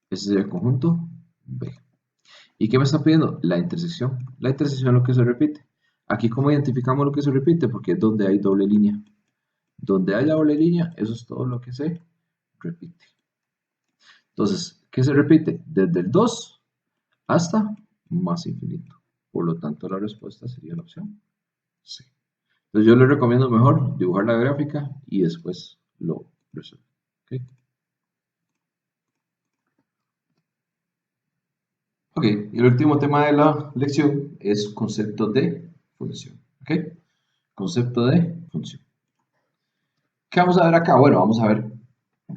Ese sería el conjunto B. ¿Y qué me está pidiendo? La intersección. La intersección es lo que se repite. Aquí, ¿cómo identificamos lo que se repite? Porque es donde hay doble línea. Donde haya doble línea, eso es todo lo que se repite. Entonces, ¿qué se repite? Desde el 2 hasta más infinito. Por lo tanto, la respuesta sería la opción C. Entonces, yo les recomiendo mejor dibujar la gráfica y después lo resuelven. ¿Okay? Ok, y el último tema de la lección es concepto de función. ¿Ok? Concepto de función. ¿Qué vamos a ver acá? Bueno, vamos a ver,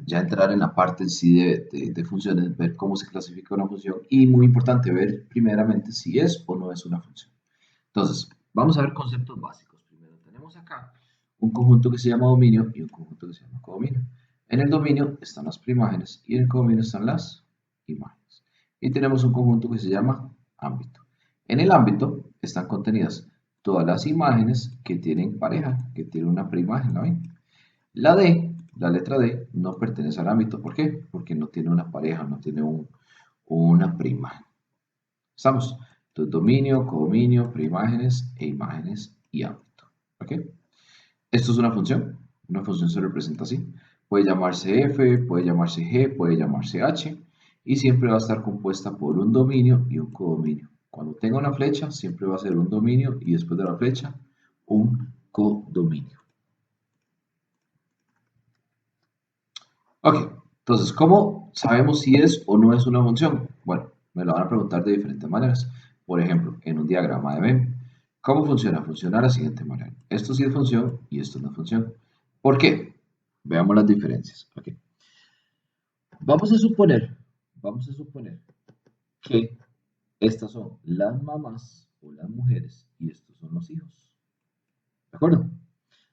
ya entrar en la parte en sí de funciones, ver cómo se clasifica una función y muy importante ver primeramente si es o no es una función. Entonces, vamos a ver conceptos básicos. Primero tenemos acá un conjunto que se llama dominio y un conjunto que se llama codominio. En el dominio están las primágenes y en el codominio están las imágenes. Y tenemos un conjunto que se llama ámbito. En el ámbito están contenidas todas las imágenes que tienen pareja, que tienen una preimagen, ¿la ven? La D, la letra D, no pertenece al ámbito. ¿Por qué? Porque no tiene una pareja, no tiene una preimagen. ¿Estamos? Entonces, dominio, codominio, preimágenes e imágenes y ámbito. ¿Ok? Esto es una función. Una función se representa así. Puede llamarse f, puede llamarse g, puede llamarse h. Y siempre va a estar compuesta por un dominio y un codominio. Cuando tenga una flecha, siempre va a ser un dominio y después de la flecha, un codominio. Ok, entonces, ¿cómo sabemos si es o no es una función? Bueno, me lo van a preguntar de diferentes maneras. Por ejemplo, en un diagrama de Venn. ¿Cómo funciona? Funciona de la siguiente manera. Esto sí es función y esto no es función. ¿Por qué? Veamos las diferencias. Okay. Vamos a suponer que estas son las mamás o las mujeres y estos son los hijos. ¿De acuerdo?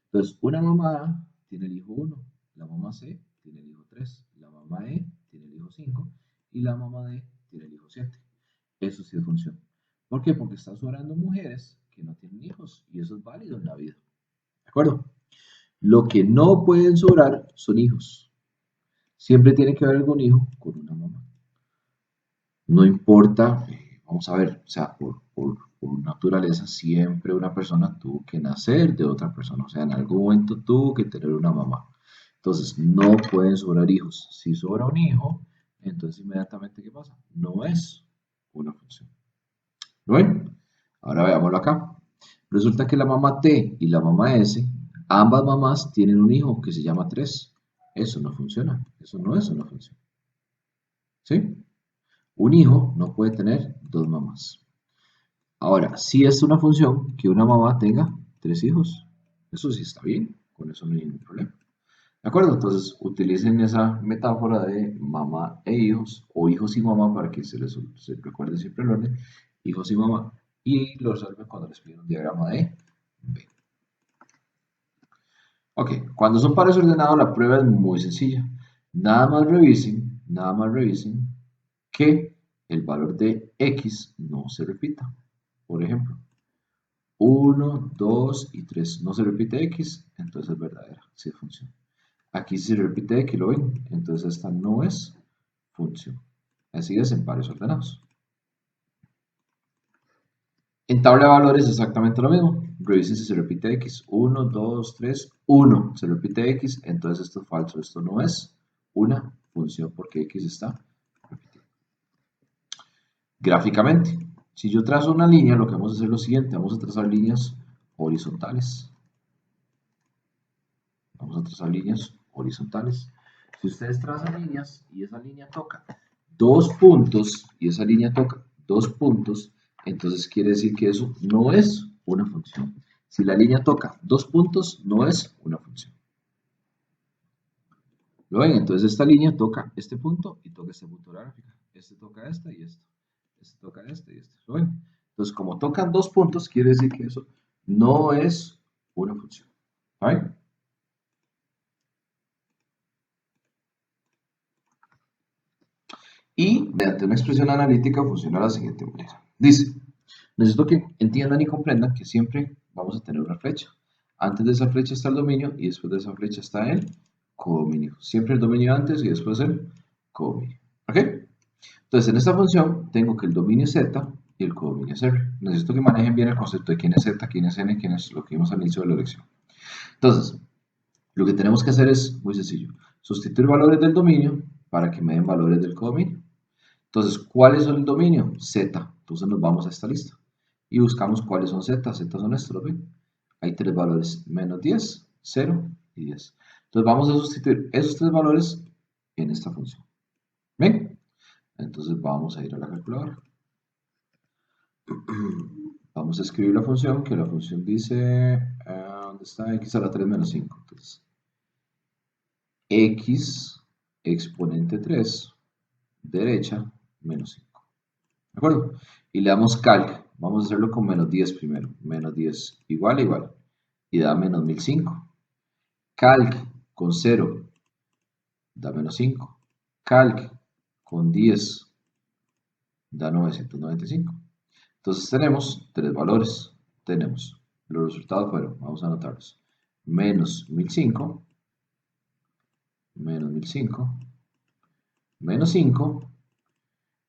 Entonces, una mamá A tiene el hijo 1, la mamá C tiene el hijo 3, la mamá E tiene el hijo 5 y la mamá D tiene el hijo 7. Eso sí es función. ¿Por qué? Porque están sobrando mujeres que no tienen hijos y eso es válido en la vida. ¿De acuerdo? Lo que no pueden sobrar son hijos. Siempre tiene que haber algún hijo con una mamá. No importa, vamos a ver, o sea, por naturaleza siempre una persona tuvo que nacer de otra persona, o sea, en algún momento tuvo que tener una mamá. Entonces, no pueden sobrar hijos. Si sobra un hijo, entonces inmediatamente, ¿qué pasa? No es una función. ¿Lo ven? Ahora veámoslo acá. Resulta que la mamá T y la mamá S, ambas mamás tienen un hijo que se llama 3. Eso no funciona. Eso no es una función. ¿Sí? Un hijo no puede tener dos mamás. Ahora, sí es una función que una mamá tenga 3 hijos. Eso sí está bien. Con eso no hay ningún problema. ¿De acuerdo? Entonces, utilicen esa metáfora de mamá e hijos, o hijos y mamá, para que se recuerde siempre el orden, hijos y mamá, y lo resuelven cuando les piden un diagrama de B. Ok, cuando son pares ordenados, la prueba es muy sencilla. Nada más revisen que el valor de X no se repita. Por ejemplo, 1, 2 y 3 no se repite X, entonces es verdadera, sí funciona. Aquí sí se repite X, ¿lo ven? Entonces esta no es función. Así es en pares ordenados. En tabla de valores exactamente lo mismo. Revisen si se repite X. 1, 2, 3, 1. Se repite X, entonces esto es falso. Esto no es una función porque X está repitiendo. Gráficamente, si yo trazo una línea, lo que vamos a hacer es lo siguiente. Vamos a trazar líneas horizontales. Vamos a trazar líneas horizontales. Si ustedes trazan líneas y esa línea toca 2 puntos y esa línea toca 2 puntos, entonces quiere decir que eso no es una función. Si la línea toca 2 puntos, no es una función. ¿Lo ven? Entonces esta línea toca este punto y toca este punto de la gráfica. Este toca esta y esto. Este toca este y este. ¿Lo ven? Entonces como tocan 2 puntos, quiere decir que eso no es una función. ¿Vale? Y mediante una expresión analítica funciona de la siguiente manera. Dice, necesito que entiendan y comprendan que siempre vamos a tener una flecha. Antes de esa flecha está el dominio y después de esa flecha está el codominio. Siempre el dominio antes y después el codominio. ¿Ok? Entonces en esta función tengo que el dominio es z y el codominio es r. Necesito que manejen bien el concepto de quién es z, quién es n, quién es lo que vimos al inicio de la lección. Entonces, lo que tenemos que hacer es muy sencillo. Sustituir valores del dominio para que me den valores del codominio. Entonces, ¿cuál es el dominio? Z. Entonces nos vamos a esta lista y buscamos cuáles son Z. Z son estos, ¿ven? Hay 3 valores, menos 10, 0 y 10. Entonces vamos a sustituir esos 3 valores en esta función. ¿Ven? Entonces vamos a ir a la calculadora. Vamos a escribir la función, que la función dice, ¿dónde está? X a la 3 menos 5. Entonces, X exponente 3, derecha, menos 5. ¿De acuerdo? Y le damos calc. Vamos a hacerlo con menos 10 primero. Menos 10 igual a igual. Y da menos 1005. Calc con 0 da menos 5. Calc con 10 da 995. Entonces tenemos 3 valores. Tenemos, los resultados fueron, vamos a anotarlos. Menos 1005. Menos 1005. Menos 5.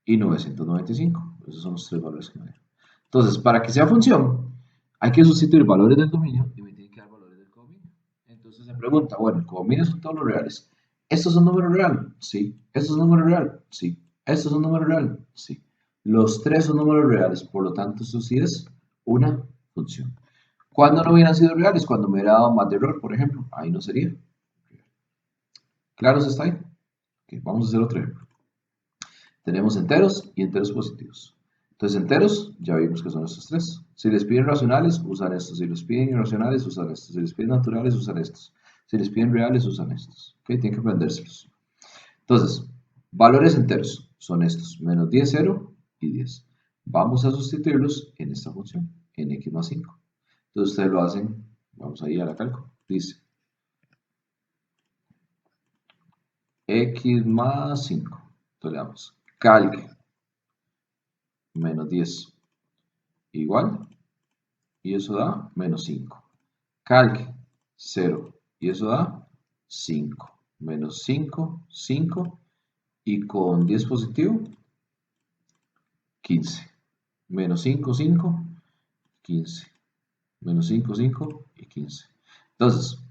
Y 995. Esos son los 3 valores que me dieron. Entonces, para que sea función, hay que sustituir valores del dominio y me tienen que dar valores del codominio. Entonces se pregunta, bueno, el codominio son todos los reales. ¿Estos son números reales? Sí. ¿Estos son números reales? Sí. ¿Estos son números reales? Sí. Los 3 son números reales, por lo tanto, eso sí es una función. ¿Cuándo no hubieran sido reales? Cuando me hubiera dado más de error, por ejemplo. Ahí no sería. ¿Claro se está ahí? Okay, vamos a hacer otro ejemplo. Tenemos enteros y enteros positivos. Entonces, enteros, ya vimos que son estos 3. Si les piden racionales, usan estos. Si les piden irracionales, usan estos. Si les piden naturales, usan estos. Si les piden reales, usan estos. ¿Ok? Tienen que aprendérselos. Entonces, Valores enteros son estos, menos 10, 0 y 10. Vamos a sustituirlos en esta función, en x más 5. Entonces ustedes lo hacen, vamos a ir a la cálculo, dice x más 5. Entonces le damos calc menos 10 igual, y eso da menos 5. Calc 0, y eso da 5. Menos 5, 5, y con 10 positivo, 15. Menos 5, 5, 15. Menos 5, 5 y 15. Entonces,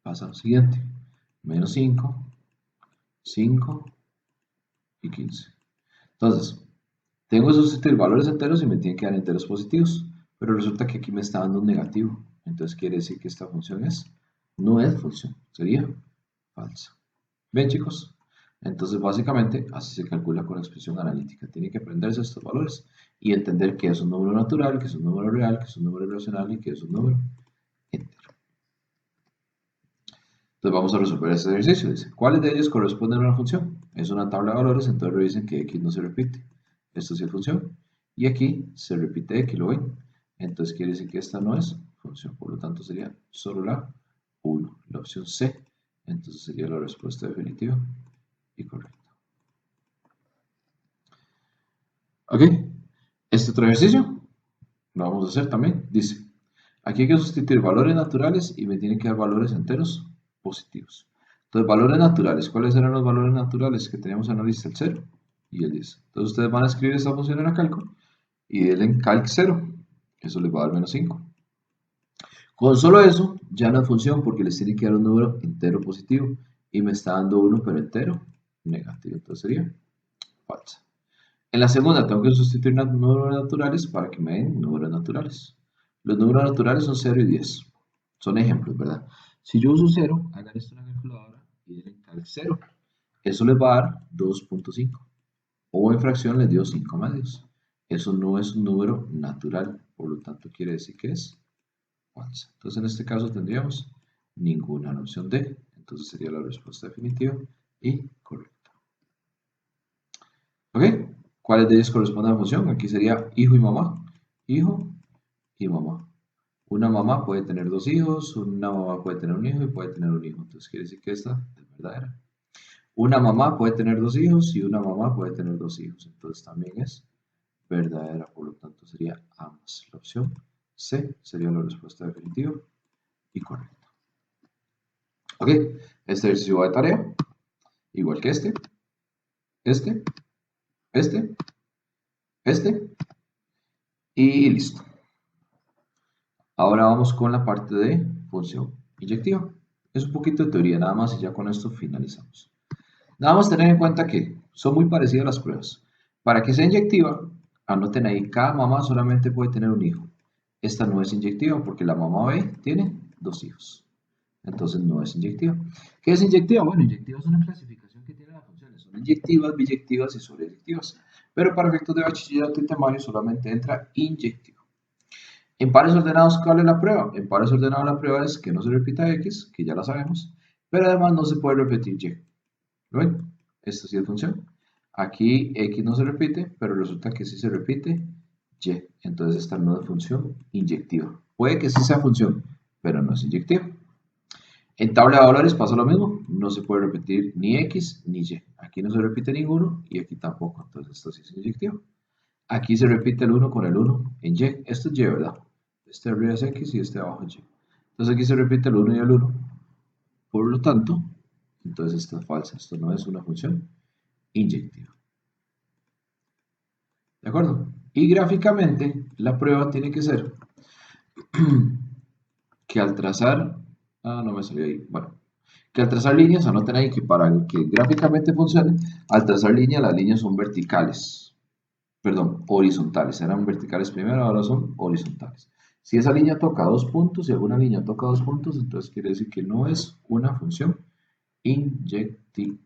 pasa lo siguiente. Menos 5, 5 y 15. Entonces, tengo que sustituir valores enteros y me tienen que dar enteros positivos. Pero resulta que aquí me está dando un negativo. Entonces quiere decir que esta función no es función. Sería falsa. ¿Ven, chicos? Entonces, básicamente, así se calcula con la expresión analítica. Tiene que aprenderse estos valores y entender que es un número natural, que es un número real, que es un número irracional y que es un número entero. Entonces, vamos a resolver este ejercicio. Dice, ¿cuáles de ellos corresponden a una función? Es una tabla de valores, entonces revisen que x no se repite. Esto sí es función. Y aquí se repite x, ¿lo ven? Entonces, quiere decir que esta no es función. Por lo tanto, sería solo la 1, la opción C. Entonces, sería la respuesta definitiva y correcta. Ok, este otro ejercicio lo vamos a hacer también. Dice, aquí hay que sustituir valores naturales y me tienen que dar valores enteros positivos. Entonces, valores naturales, ¿cuáles eran los valores naturales que teníamos en la lista? El 0 y el 10. Entonces, ustedes van a escribir esta función en la cálculo y denle en calc 0. Eso les va a dar menos 5. Con solo eso, ya no es función porque les tiene que dar un número entero positivo y me está dando 1 pero entero negativo. Entonces sería falsa. En la segunda tengo que sustituir números naturales para que me den números naturales. Los números naturales son 0 y 10. Son ejemplos, ¿verdad? Si yo uso 0, hagan esto en la calculadora y den calc 0. Eso les va a dar 2.5. O en fracción les dio 5 medios. Eso no es un número natural, por lo tanto quiere decir que es falsa. Entonces en este caso tendríamos ninguna, la opción D. Entonces sería la respuesta definitiva y correcta. ¿Ok? ¿Cuáles de ellos corresponden a la función? Aquí sería hijo y mamá. Hijo y mamá. Una mamá puede tener dos hijos, una mamá puede tener un hijo y puede tener un hijo. Entonces quiere decir que esta es verdadera. Una mamá puede tener dos hijos y una mamá puede tener dos hijos. Entonces también es verdadera. Por lo tanto sería ambas. La opción C sería la respuesta definitiva y correcta. Ok, este ejercicio va de tarea. Igual que este, este, este y listo. Ahora vamos con la parte de función inyectiva. Es un poquito de teoría nada más y ya con esto finalizamos. Nada más tener en cuenta que son muy parecidas las pruebas. Para que sea inyectiva, anoten ahí, cada mamá solamente puede tener un hijo. Esta no es inyectiva porque la mamá B tiene dos hijos. Entonces no es inyectiva. ¿Qué es inyectiva? Bueno, inyectiva es una clasificación que tiene las funciones. Son inyectivas, biyectivas y sobreyectivas. Pero para efectos de bachillerato y temario solamente entra inyectiva. En pares ordenados, ¿cuál es la prueba? En pares ordenados la prueba es que no se repita x, que ya la sabemos, pero además no se puede repetir y. ¿Lo ven? Esta sí es función. Aquí x no se repite, pero resulta que sí se repite y. Entonces esta no es función inyectiva. Puede que sí sea función, pero no es inyectiva. En tabla de valores pasa lo mismo. No se puede repetir ni x ni y. Aquí no se repite ninguno y aquí tampoco. Entonces esto sí es inyectivo. Aquí se repite el 1 con el 1 en y. Esto es y, ¿verdad? Este arriba es x y este abajo es y. Entonces aquí se repite el 1 y el 1. Por lo tanto, entonces esto es falsa. Esto no es una función inyectiva. ¿De acuerdo? Y gráficamente la prueba tiene que ser que al trazar... Ah, no me salió ahí. Bueno, que al trazar líneas, anoten ahí que para que gráficamente funcione, al trazar líneas, las líneas son verticales. Perdón, horizontales. Eran verticales primero, ahora son horizontales. Si esa línea toca dos puntos, si alguna línea toca dos puntos, entonces quiere decir que no es una función inyectiva.